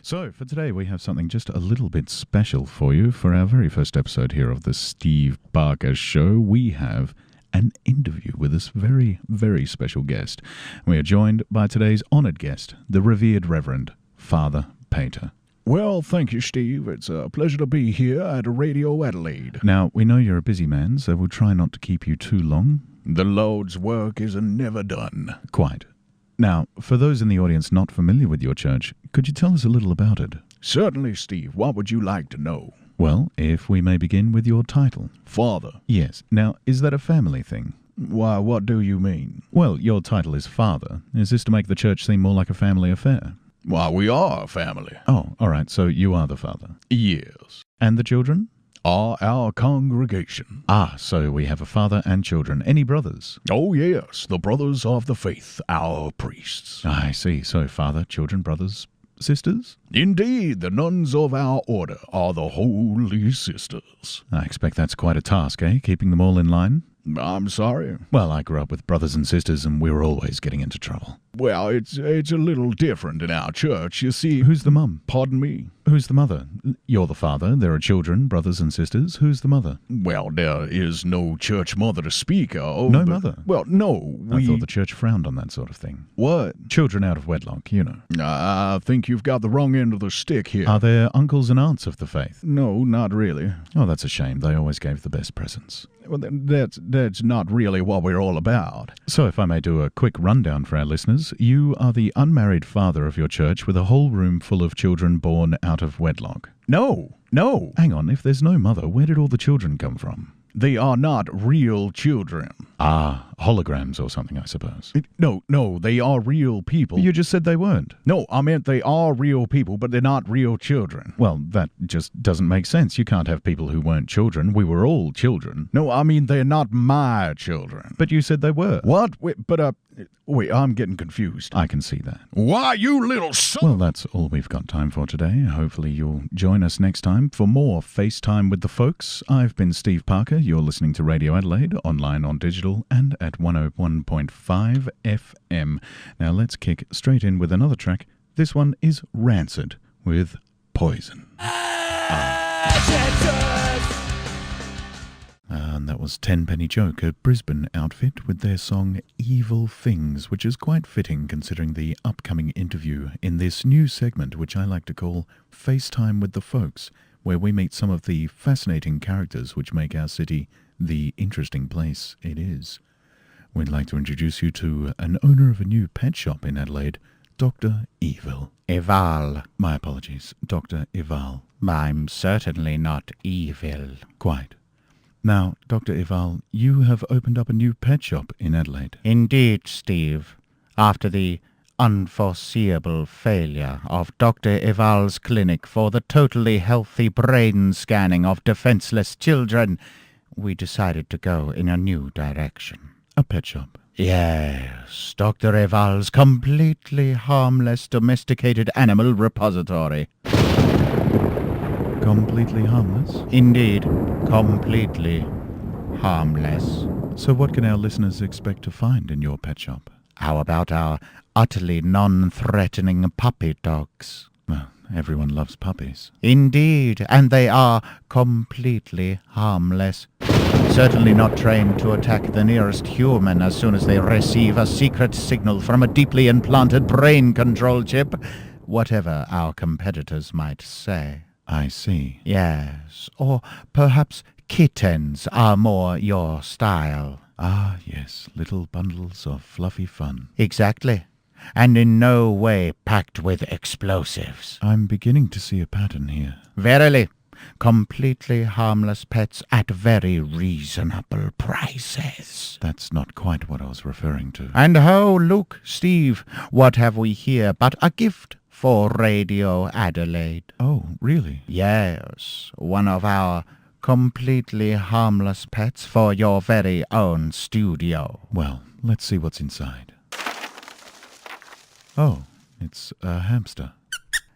So, for today, we have something just a little bit special for you. For our very first episode here of the Steve Barker Show, we have an interview with this very, very special guest. We are joined by today's honoured guest, the revered Reverend Father Pater. Well, thank you, Steve. It's a pleasure to be here at Radio Adelaide. Now, we know you're a busy man, so we'll try not to keep you too long. The Lord's work is never done. Quite. Now, for those in the audience not familiar with your church, could you tell us a little about it? Certainly, Steve. What would you like to know? Well, if we may begin with your title. Father. Yes. Now, is that a family thing? Why, what do you mean? Well, your title is Father. Is this to make the church seem more like a family affair? Why, we are a family. Oh, all right. So you are the father. Yes. And the children? Are our congregation. Ah, so we have a father and children. Any brothers? Oh, yes. The brothers of the faith, our priests. I see. So father, children, brothers, sisters? Indeed, the nuns of our order are the holy sisters. I expect that's quite a task, eh? Keeping them all in line? I'm sorry. Well, I grew up with brothers and sisters, and we were always getting into trouble. Well, it's a little different in our church. You see... Who's the mum? Pardon me? Who's the mother? You're the father. There are children, brothers and sisters. Who's the mother? Well, there is no church mother to speak of. No mother? Well, no. I thought the church frowned on that sort of thing. What? Children out of wedlock, you know. I think you've got the wrong end of the stick here. Are there uncles and aunts of the faith? No, not really. Oh, that's a shame. They always gave the best presents. Well, that's not really what we're all about. So if I may do a quick rundown for our listeners, you are the unmarried father of your church with a whole room full of children born out of wedlock. No. Hang on, if there's no mother, where did all the children come from? They are not real children. Ah, holograms or something, I suppose. No, they are real people. You just said they weren't. No, I meant they are real people, but they're not real children. Well, that just doesn't make sense. You can't have people who weren't children. We were all children. No, I mean they're not my children. But you said they were. What? Wait, I'm getting confused. I can see that. Why, you little son... Well, that's all we've got time for today. Hopefully you'll join us next time for more FaceTime with the folks. I've been Steve Parker. You're listening to Radio Adelaide, online on digital and at 101.5 FM. Now let's kick straight in with another track. This one is Rancid with Poison. And that was Tenpenny Joke, a Brisbane outfit, with their song Evil Things, which is quite fitting considering the upcoming interview in this new segment, which I like to call FaceTime with the Folks, where we meet some of the fascinating characters which make our city the interesting place it is. We'd like to introduce you to an owner of a new pet shop in Adelaide, Dr. Evil. Eval. My apologies, Dr. Eval. I'm certainly not evil. Quite. Now, Dr. Eval, you have opened up a new pet shop in Adelaide. Indeed, Steve. After the unforeseeable failure of Dr. Eval's clinic for the totally healthy brain scanning of defenseless children, we decided to go in a new direction. A pet shop? Yes, Dr. Eval's completely harmless domesticated animal repository. Completely harmless? Indeed, completely harmless. So what can our listeners expect to find in your pet shop? How about our utterly non-threatening puppy dogs? Well, everyone loves puppies. Indeed, and they are completely harmless. Certainly not trained to attack the nearest human as soon as they receive a secret signal from a deeply implanted brain control chip, whatever our competitors might say. I see. Yes, or perhaps kittens are more your style. Ah, yes, little bundles of fluffy fun. Exactly, and in no way packed with explosives. I'm beginning to see a pattern here. Verily, completely harmless pets at very reasonable prices. That's not quite what I was referring to. And ho, look, Steve, what have we here but a gift for Radio Adelaide? Oh, really? Yes, one of our completely harmless pets for your very own studio. Well, let's see what's inside. Oh, it's a hamster.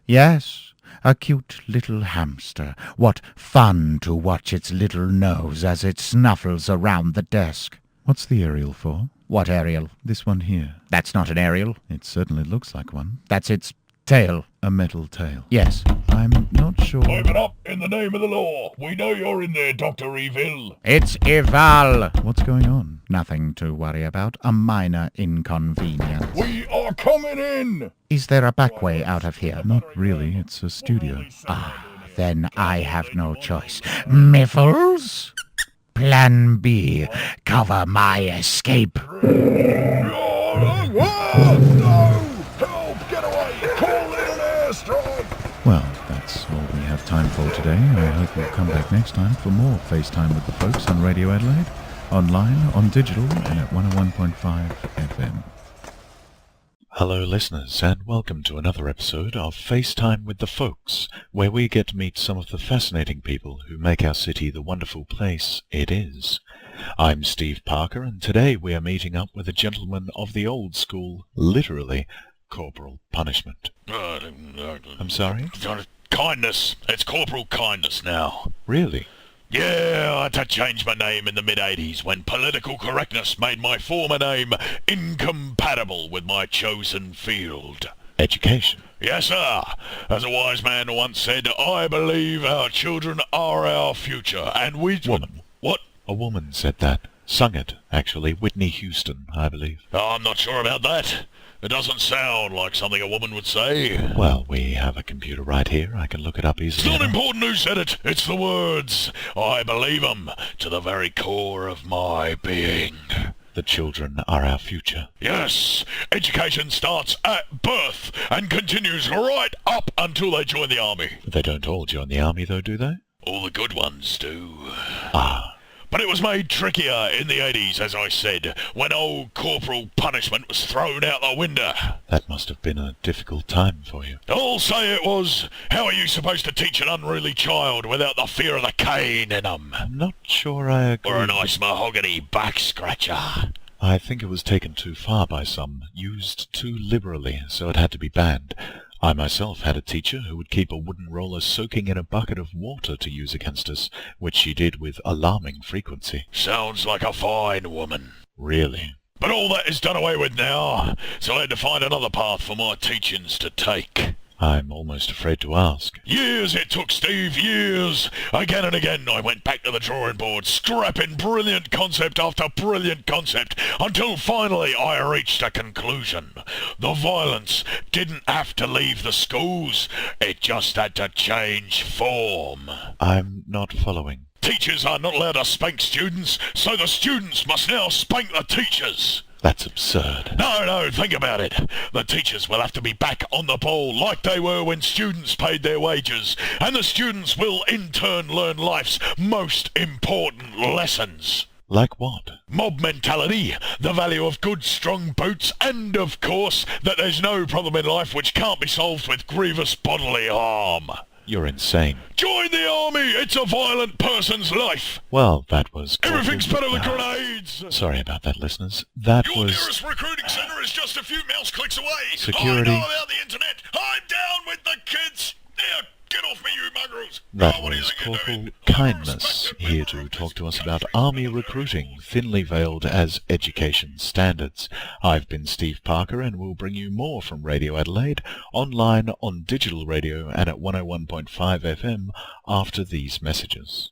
Yes, a cute little hamster. What fun to watch its little nose as it snuffles around the desk. What's the aerial for? What aerial? This one here. That's not an aerial. It certainly looks like one. That's its tail. A metal tail. Yes. I'm not sure. Open up in the name of the law. We know you're in there, Dr. Evil. It's Eval. What's going on? Nothing to worry about. A minor inconvenience. We are coming in. Is there a back way out of here? Not really. It's a studio. Then I have no choice. Miffles? Plan B. Cover my escape. No! Help! Get away! Call in an airstrike! Well, that's all we have time for today. I hope you'll come back next time for more FaceTime with the folks on Radio Adelaide, online, on digital, and at 101.5 FM. Hello listeners, and welcome to another episode of FaceTime with the Folks, where we get to meet some of the fascinating people who make our city the wonderful place it is. I'm Steve Parker, and today we are meeting up with a gentleman of the old school, literally, corporal punishment. I'm sorry? Kindness. It's Corporal Kindness now. Really? Yeah, I had to change my name in the mid-'80s when political correctness made my former name incompatible with my chosen field. Education. Yes, sir. As a wise man once said, I believe our children are our future, and we... Woman. What? A woman said that. Sung it, actually. Whitney Houston, I believe. Oh, I'm not sure about that. It doesn't sound like something a woman would say. Well, we have a computer right here. I can look it up easily. It's not important who said it. It's the words. I believe them to the very core of my being. The children are our future. Yes. Education starts at birth and continues right up until they join the army. They don't all join the army, though, do they? All the good ones do. Ah. But it was made trickier in the 80s, as I said, when old Corporal Punishment was thrown out the window. That must have been a difficult time for you. I'll say it was. How are you supposed to teach an unruly child without the fear of the cane in them? I'm not sure I agree. Or a nice mahogany back scratcher? I think it was taken too far by some, used too liberally, so it had to be banned. I myself had a teacher who would keep a wooden roller soaking in a bucket of water to use against us, which she did with alarming frequency. Sounds like a fine woman. Really? But all that is done away with now, so I had to find another path for my teachings to take. I'm almost afraid to ask. Years it took, Steve, years. Again and again I went back to the drawing board, scrapping brilliant concept after brilliant concept, until finally I reached a conclusion. The violence didn't have to leave the schools, it just had to change form. I'm not following. Teachers are not allowed to spank students, so the students must now spank the teachers. That's absurd. No, think about it. The teachers will have to be back on the ball like they were when students paid their wages, and the students will in turn learn life's most important lessons. Like what? Mob mentality, the value of good, strong boots, and, of course, that there's no problem in life which can't be solved with grievous bodily harm. You're insane. Join the army! It's a violent person's life! Well, that was... Everything's better with grenades! Sorry about that, listeners. That Your was... nearest recruiting centre is just a few mouse clicks away! Security. I know about the internet! I'm down with the kids! Now, get off me, you mongrels! That What do you was think you're Corporal doing? Kindness, here to talk to us about army recruiting, thinly veiled as education standards. I've been Steve Parker, and we'll bring you more from Radio Adelaide, online, on digital radio, and at 101.5 FM after these messages.